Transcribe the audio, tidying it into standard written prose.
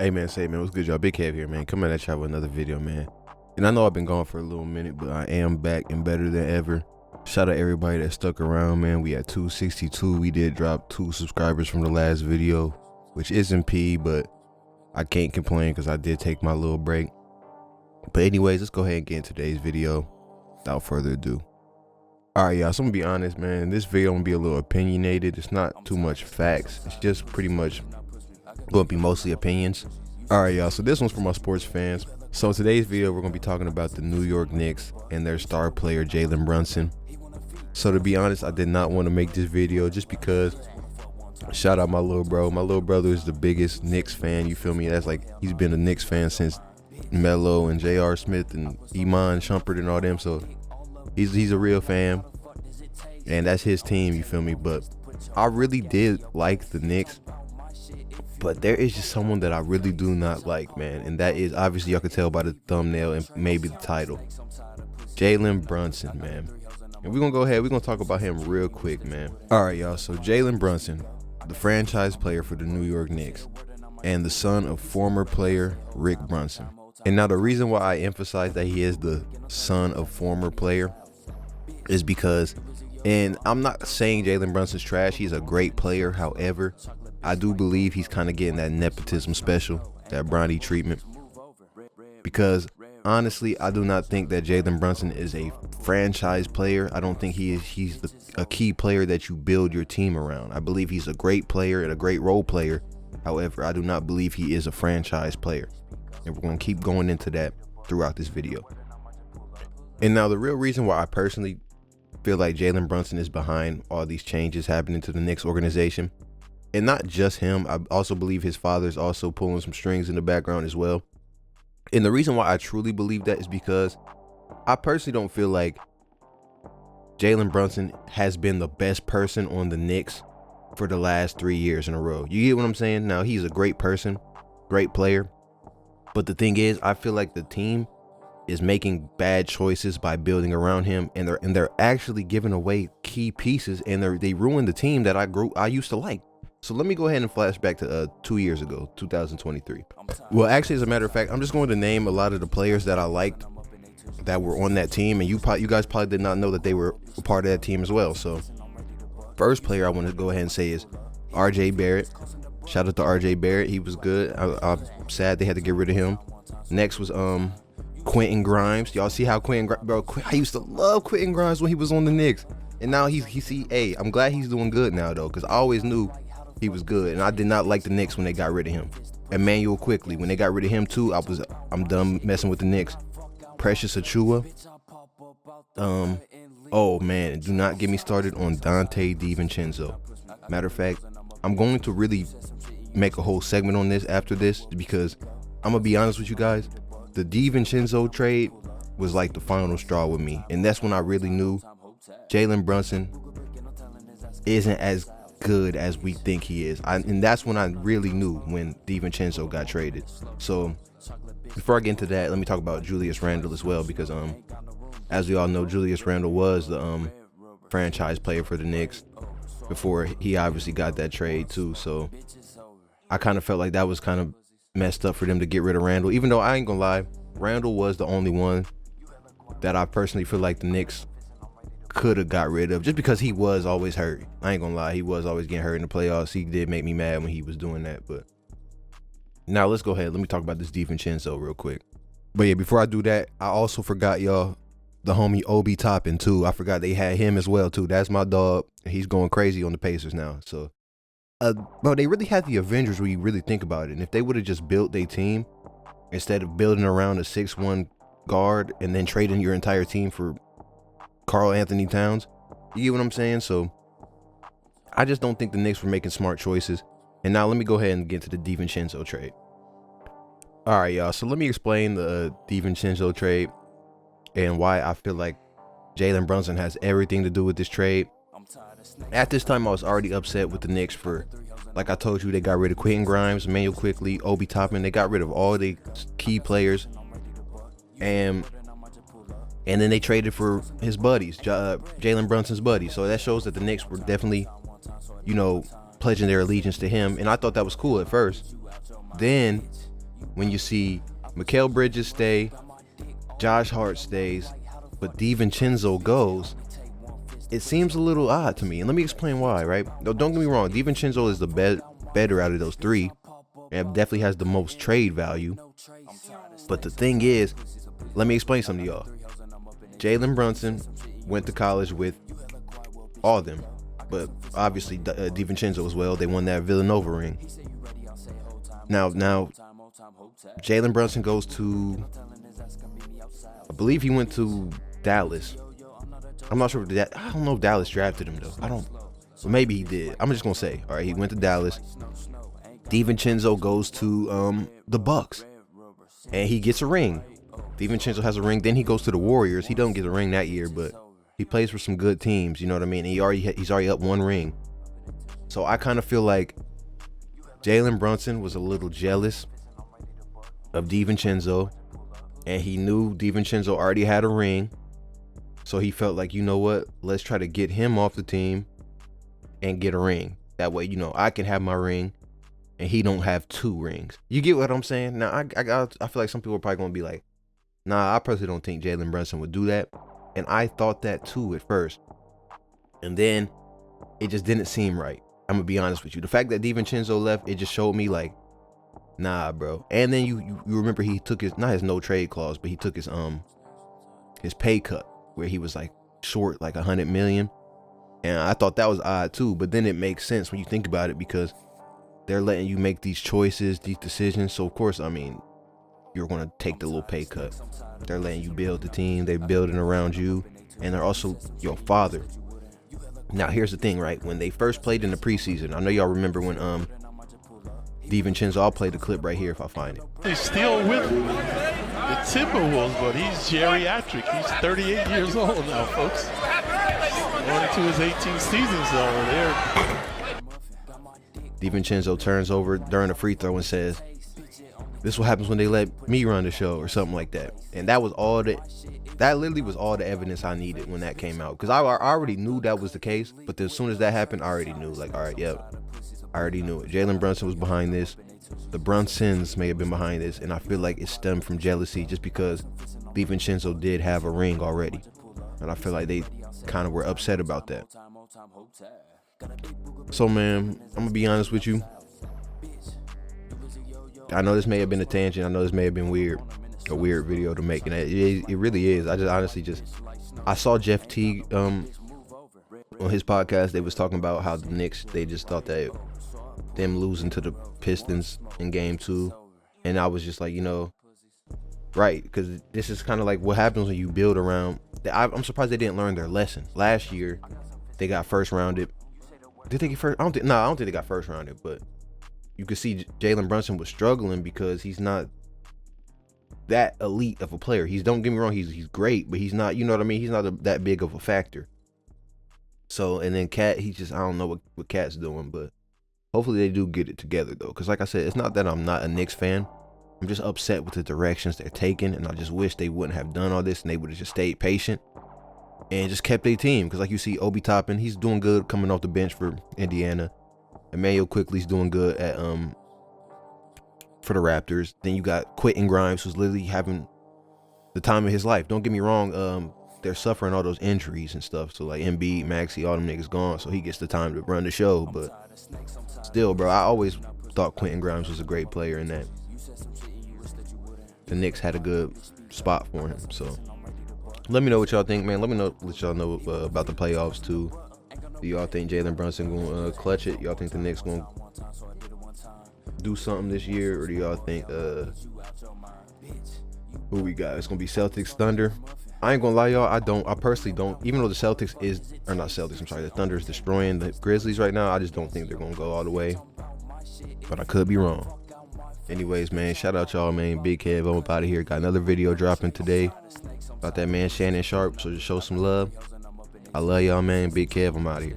Hey man, what's good, y'all? Big Kev here, man. Coming at y'all with another video, man. And I know I've been gone for a little minute, but I am back and better than ever. Shout out everybody that stuck around, man. We at 262. We did drop 2 subscribers from the last video, which isn't P, but I can't complain because I did take my little break. But anyways, let's go ahead and get into today's video without further ado. All right, y'all, so I'm gonna be honest, man. This video gonna be a little opinionated. It's not too much facts. It's just pretty much gonna be mostly opinions. All right, y'all, so this one's for my sports fans. So in today's video, we're gonna be talking about the New York Knicks and their star player Jalen Brunson. So to be honest, I did not want to make this video just because, shout out my little bro. My little brother is the biggest Knicks fan, you feel me? That's like, he's been a Knicks fan since Melo and J.R. Smith and Iman Shumpert and all them. So he's a real fan, and that's his team, you feel me? But I really did like the Knicks, but there is just someone that I really do not like, man, and that is, obviously y'all can tell by the thumbnail and maybe the title, Jalen Brunson, man. And we're gonna go ahead, we're gonna talk about him real quick, man. All right, y'all, so Jalen Brunson, the franchise player for the New York Knicks and the son of former player Rick Brunson. And now the reason why I emphasize that he is the son of former player is because, and I'm not saying Jalen Brunson's trash, he's a great player. However, I do believe he's kind of getting that nepotism special, that Bronny treatment. Because honestly, I do not think that Jalen Brunson is a franchise player. I don't think he's a key player that you build your team around. I believe he's a great player and a great role player. However, I do not believe he is a franchise player. And we're going to keep going into that throughout this video. And now the real reason why I personally feel like Jalen Brunson is behind all these changes happening to the Knicks organization, and not just him, I also believe his father is also pulling some strings in the background as well. And the reason why I truly believe that is because I personally don't feel like Jalen Brunson has been the best person on the Knicks for the last 3 years in a row. You get what I'm saying? Now, he's a great person, great player. But the thing is, I feel like the team is making bad choices by building around him, and they're actually giving away key pieces, and they ruined the team that I used to like. So let me go ahead and flash back to 2 years ago, 2023. Well, actually, as a matter of fact, I'm just going to name a lot of the players that I liked that were on that team, and you guys probably did not know that they were a part of that team as well. So first player I want to go ahead and say is RJ Barrett. Shout out to RJ Barrett. He was good. I'm sad they had to get rid of him. Next was Quentin Grimes. Y'all see how I used to love Quentin Grimes when he was on the Knicks, and now hey, I'm glad he's doing good now though, because I always knew he was good, and I did not like the Knicks when they got rid of him. Emmanuel Quickly, when they got rid of him too, I'm done messing with the Knicks. Precious Achiuwa. Oh man, do not get me started on Dante DiVincenzo. Matter of fact, I'm going to really make a whole segment on this after this, because I'm gonna be honest with you guys, the DiVincenzo trade was like the final straw with me, and that's when I really knew Jalen Brunson isn't as good as we think he is. And that's when I really knew, when DiVincenzo got traded. So before I get into that, let me talk about Julius Randle as well, because as we all know, Julius Randle was the franchise player for the Knicks before he obviously got that trade too. So I kind of felt like that was kind of messed up for them to get rid of Randle, even though I ain't gonna lie, Randle was the only one that I personally feel like the Knicks could have got rid of, just because he was always hurt. I ain't gonna lie, he was always getting hurt in the playoffs. He did make me mad when he was doing that. But now let's go ahead, let me talk about this DiVincenzo real quick. But yeah, before I do that, I also forgot, y'all, the homie Obi Toppin too. I forgot they had him as well too. That's my dog. He's going crazy on the Pacers now. So bro, they really had the Avengers when you really think about it. And if they would have just built their team instead of building around a 6'1" guard and then trading your entire team for Karl Anthony Towns, you get what I'm saying? So I just don't think the Knicks were making smart choices. And now let me go ahead and get to the DiVincenzo trade. All right, y'all, so let me explain the DiVincenzo trade and why I feel like Jalen Brunson has everything to do with this trade. At this time, I was already upset with the Knicks for, like I told you, they got rid of Quentin Grimes, Emmanuel Quickly, Obi Toppin. They got rid of all the key players, and then they traded for his buddies, Jalen Brunson's buddies. So that shows that the Knicks were definitely, pledging their allegiance to him, and I thought that was cool at first. Then when you see Mikal Bridges stay, Josh Hart stays, but DiVincenzo goes, it seems a little odd to me. And let me explain why, right? No, don't get me wrong. DiVincenzo is the better out of those three and definitely has the most trade value. But the thing is, let me explain something to y'all. Jalen Brunson went to college with all of them, but obviously DiVincenzo as well. They won that Villanova ring. Now Jalen Brunson goes to, I believe he went to Dallas. I'm not sure that. I don't know if Dallas drafted him though. I don't. So maybe he did. I'm just gonna say, all right, he went to Dallas. DiVincenzo goes to the Bucks, and he gets a ring. DiVincenzo has a ring. Then he goes to the Warriors. He don't get a ring that year, but he plays for some good teams. You know what I mean? And he's already up one ring. So I kind of feel like Jalen Brunson was a little jealous of DiVincenzo, and he knew DiVincenzo already had a ring. So he felt like, you know what, let's try to get him off the team and get a ring. That way, you know, I can have my ring and he don't have two rings. You get what I'm saying? Now, I feel like some people are probably going to be like, nah, I personally don't think Jalen Brunson would do that. And I thought that too at first. And then it just didn't seem right. I'm going to be honest with you. The fact that DiVincenzo left, it just showed me like, nah, bro. And then you remember he took his, not his no trade clause, but he took his pay cut, where he was like short like $100 million. And I thought that was odd too, but then it makes sense when you think about it, because they're letting you make these choices, these decisions. So of course, I mean, you're going to take the little pay cut. They're letting you build the team. They're building around you, and they're also your father. Now here's the thing, right? When they first played in the preseason, I know y'all remember when DiVincenzo, I'll play the clip right here if I find it. He's still with the Timberwolves, but he's geriatric. He's 38 years old now, folks. Going into his 18th season, so there. DiVincenzo turns over during a free throw and says, "This is what happens when they let me run the show," or something like that. And that literally was all the evidence I needed when that came out, because I already knew that was the case. But as soon as that happened, I already knew, like, all right, yep, I already knew it. Jalen Brunson was behind this. The Brunsons may have been behind this, and I feel like it stemmed from jealousy, just because DiVincenzo did have a ring already, and I feel like they kind of were upset about that. So man, I'm gonna be honest with you. I know this may have been a tangent. I know this may have been a weird video to make, and it really is. I just honestly I saw Jeff Teague on his podcast. They was talking about how the Knicks, they just thought that them losing to the Pistons in game 2, and I was just like, you know, right, because this is kind of like what happens when you build around. I'm surprised they didn't learn their lesson. Last year they got first rounded. Did they get first? I don't think they got first rounded, but you could see Jalen Brunson was struggling because he's not that elite of a player. Don't get me wrong, he's great, but he's not, you know what I mean? He's not that big of a factor. So, and then Cat, I don't know what Cat's doing, but hopefully they do get it together though. Because like I said, it's not that I'm not a Knicks fan. I'm just upset with the directions they're taking, and I just wish they wouldn't have done all this and they would have just stayed patient and just kept their team. Because like you see, Obi Toppin, he's doing good coming off the bench for Indiana. Emmanuel Quickly's doing good at for the Raptors. Then you got Quentin Grimes, who's literally having the time of his life. Don't get me wrong, they're suffering all those injuries and stuff. So like Embiid, Maxey, all them niggas gone, so he gets the time to run the show. But still, bro, I always thought Quentin Grimes was a great player, and that the Knicks had a good spot for him. So let me know what y'all think, man. Let me know what y'all know about the playoffs too. Do y'all think Jalen Brunson gonna clutch it? Y'all think the Knicks gonna do something this year, or do y'all think who we got? It's gonna be Celtics, Thunder. I ain't gonna lie, y'all. I personally don't. Even though the Celtics the Thunder is destroying the Grizzlies right now, I just don't think they're gonna go all the way. But I could be wrong. Anyways, man, shout out y'all, man. Big Kev, I'm up out of here. Got another video dropping today about that man Shannon Sharpe, so just show some love. I love y'all, man. Big Kev, I'm out of here.